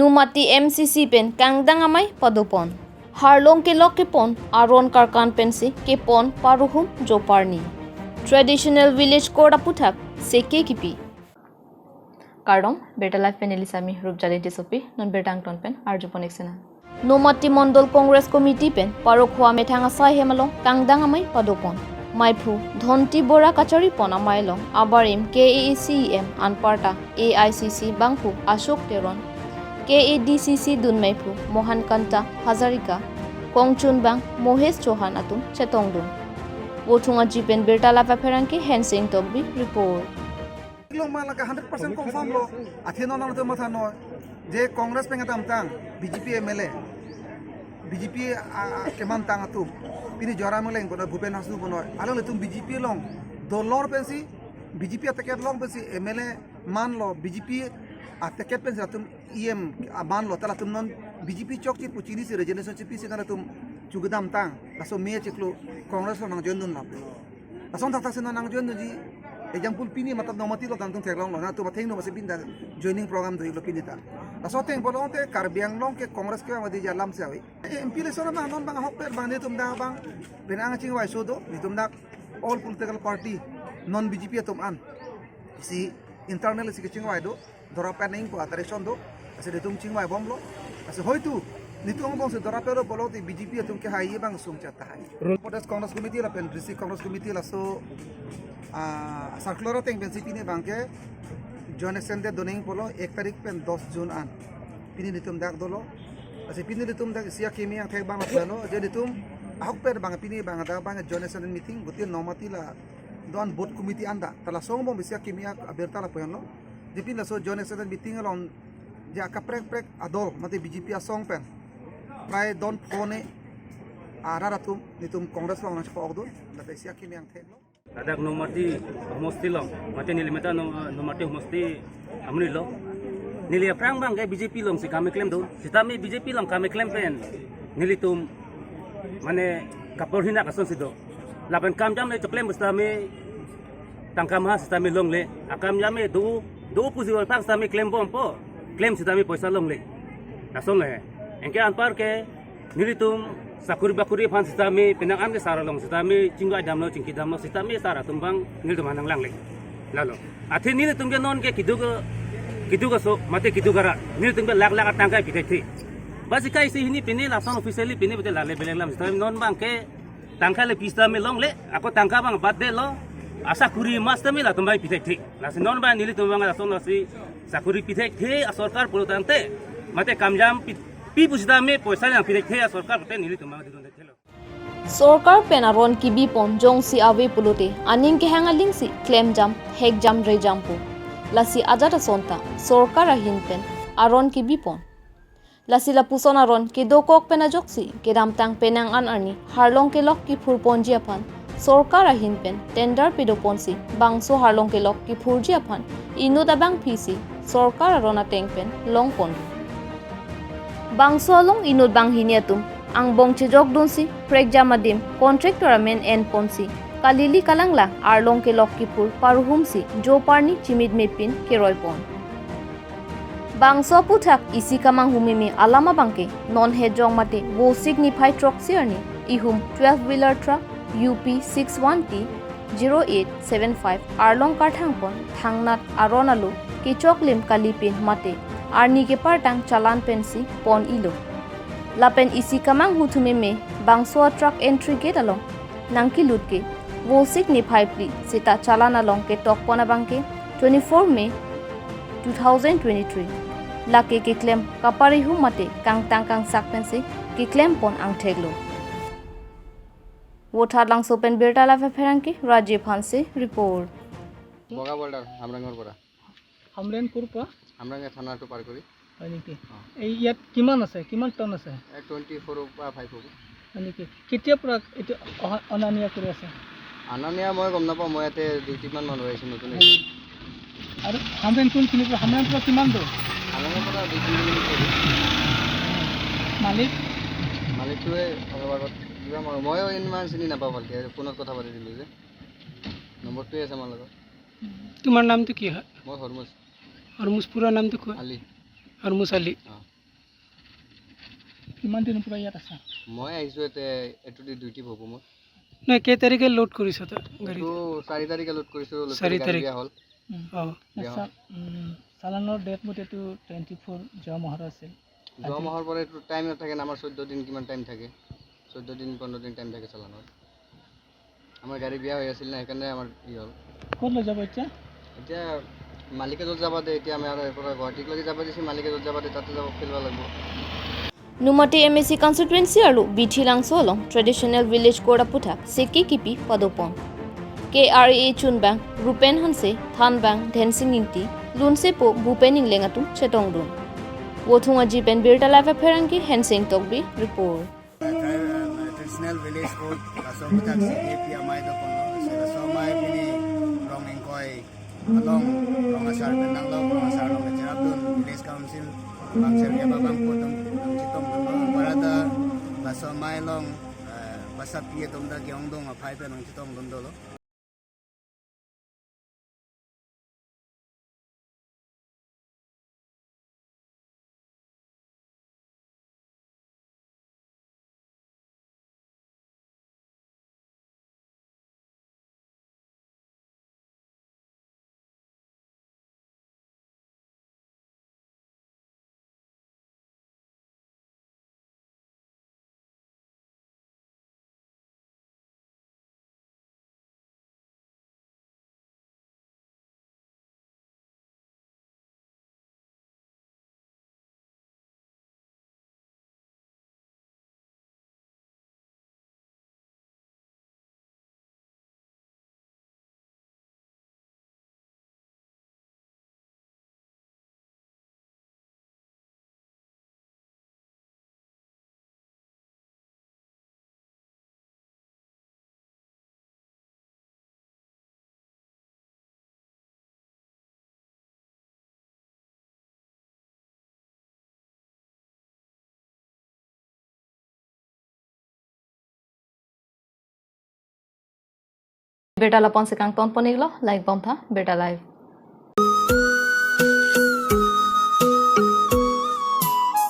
Numati MCC pen kangdang amay padupon. Harlong ke lok ke pon aron karkan pensi ke pon paruhum joparni. Traditional village koda puthak seke kipi. Kardong beta life pen elisami rupjali disopi non bertang ton pen arjuponik sena. Numati Mondol Congress Committee pen parokwa methanga sai hemalong kangdang amay padupon. Maipu Dhonti Bora Kachari Pona Mailong Abarim KACEM Anparta AICC Bangpu Ashok Teron KADCC Dun Maipu Mohan Kanta Hazarika Kongchun Bang Mohes Chohan Atum Chetong Dun Wotunga Jipen Berta Lava Peranke Hensing Togbi Report Long malaga 100% confirm lo atheno na to matha no je Congress pengatam tang BJP MLA BJP keman tang atum pini jora muleng bono Bhupen Hasnu bono along tum BJP long dollar pensi BJP ataket long pensi MLA man lo BJP ataket pensi atum EM man lo tala tum non BJP chok chi puchini si regeneration chi pisi kana tum chugdam tang aso me cheklo Congress lo nang jondun lap ason tak seno nang jondu ji example pini matab nomati lo tang tum theklong lo na tu matheng no mase pinda joining program doi lo pinita aso teng bolong te karbiang long ke Congress ke madi jalam se awi MP le sona non bang hokper bang ne tum da bang benang ching wai sodo ni tum dak all political party non BJP tum an si internal si ching wai do dora paning ko atare sondo ase de tum ching wai bom lo ase hoitu nitung bong se dora pero bolo ti BJP tum ke hai bang sum chata hai Protest Congress Committee la pen district Congress Committee la so circular teng pen CP ne bang ke John Extended doning polo 1 tarik pen 10 June an pini nitum dak dolo ase pini nitum dak sia kimi ang thek bang pelo je nitum ahok per bang pini bang da bang John Extended meeting buti nomati la don board committee anda tala song bom sia kimi ak aberta la poyano je pin la so John Extended meeting alon je akaprek adol mate BJP asong pen prai don phone araratum nitum Congress lo nang pogdo la sia kimi ang thek lo adak nomati homosti long mate nilimeta nomati homosti amni lo nili prang bang ke BJP long si kami claim do sitami BJP long kami claim pen nilitum mane kapor hina kason sido lapan kam jam le claim bustami tangkam ha sitami long le akam jam me do pusi wal pak sitami claim bom po claim sitami poisa long le nason le engke anpar ke nilitum sakuri bakuri fan sitami penangan ke saralong sitami cingga damlo cingki damlo sitami sara tumbang nil tumanang lang le lalo athi nil tumge non ke kidu ka so mate kidu gara nil tumge lak tangkai pithai basi kai si hini pini lason officially pini bete lale belang sitami non bang ke tangkai le pista me long le ako tangka bang badde lo asa kuri mastami la tumbai pithai lasin non bang nil tumbang lason lasi sakuri pithai asarkar pulutante mate kamjam Sorkar penaron kibi pon jong si awe pulute aning ke hangaling si claim jam hek jam re jampu lasi ajata sonta sorkar ahin pen aron kibi pon lasi la puson aron ke do kok pena joksi ke damtang penang an arni harlong ke lok ki phurpon jiapan sorkar ahin pen tender pedo ponsi bangso harlong ke lok ki phur jiapan inu da bang phisi sorkar arona teng pen long pon Bangsolong inut bang hiniatum ang bong chejok dunsi prek jamadim contractor amen en ponsi kalili kalangla arlong ke lokkipur paruhumsi joparni chimid mepin ke roipon bangso puthak isi kamang humimi alama bangke non hejong mate wo signify truck sirni ihum 12 wheeler truck UP 61T 0875 arlong karthangpon thangnat aronalu kichoklim kalipin mate arni ke partang chalan pensi pon ilo lapen isi kamang hutume me bangso truck entry gate along nangki lutke wo signify pli sita chalan along ke tok pona bangke 24 May 2023 lake ke claim kapari hu mate kang tangkang sak pensi ke claim pon ang theglo wo thadlang sopen berta la ferangke Rajiv Hanse report বগা বল্ডার আমৰাঙ্গৰ পৰা আমৰেনপুৰ পৰা আমরাঙ্গে থানাটো পার করি হয় নেকি এই ইয়াত কিমান আছে কিমান টন আছে 24 বা 5 হ'ব হয় নেকি কেতিয়া পৰা এটা অনানিয়া কৰি আছে আনানিয়া মই গম নাপাওঁ মই ইয়াতে 2-3 মান মানুহ আহিছে নতুন আৰু আমৰেনপুৰ কিমান দূৰ আমৰেনপুৰ পৰা 2-3 কিলোমিটাৰ মালিকটোৱে অলপ আগত কিবা মই ইমান চিনি নাপাওঁ ভালকে ফোনত কথা পাতি দিলোঁ যে নম্বৰটোৱে আছে আমাৰ লগত তোমাৰ নামটো কি হয় মই হৰমুজ হৰমুজ পুৰা নামটো কোৱা আলি হৰমুজ আলি কিমান দিনৰ পৰা ইয়াত আছা? মই আহিছোঁ ইয়াতে এইটো দি ডিউটি হ'ব মোৰ। নাই কেই তাৰিখে লোড কৰিছ তই গাড়ী? এইটো 4 তাৰিখে লোড কৰিছোঁ, 4 তাৰিখ হ'ল। অঁ চালানৰ ডেট মতে এইটো 24 যোৱা মাহৰ আছিল। যোৱা মাহৰ পৰা এইটো টাইম নাথাকে না, আমাৰ 14 দিন কিমান টাইম থাকে, 14 দিন 15 দিন টাইম থাকে চালানৰ। আমাৰ গাড়ী বেয়া হৈ আছিল না, সেইকাৰণে আমাৰ হ'ল। ক'ত লৈ যাব এতিয়া? এতিয়া মালিকে য'ত যাব দে, এতিয়া আমি আৰু ইয়াৰ পৰা গুৱাহাটীলৈকে যাব দিছোঁ, মালিকে য'ত যাব দে তাতে যাব খেলিব লাগিব। Numate MSC constituency alu Bichilang Solong traditional village Koda Puthak Seki Kipi Padopon KRA Chunbang Rupen Hanse Thanbang Dhensing Ingti Lunsepo Bupening Lengatum Chetongdun Wothunga Jipen Birta Live Pherangi Hensing Tokbi report. Traditional village code Kasong Puthak Seki Kipi Amai Dopono so mai pini rong engkoi along rong asar benang lo rong asar lo Abdul village council bang serya babang potong chitong parada baso mai long basap pie tomda gyongdong aphai pe nong chitong dondolo. Berta Lapon Sekang Ton Poniglo like Bomtha Berta Live.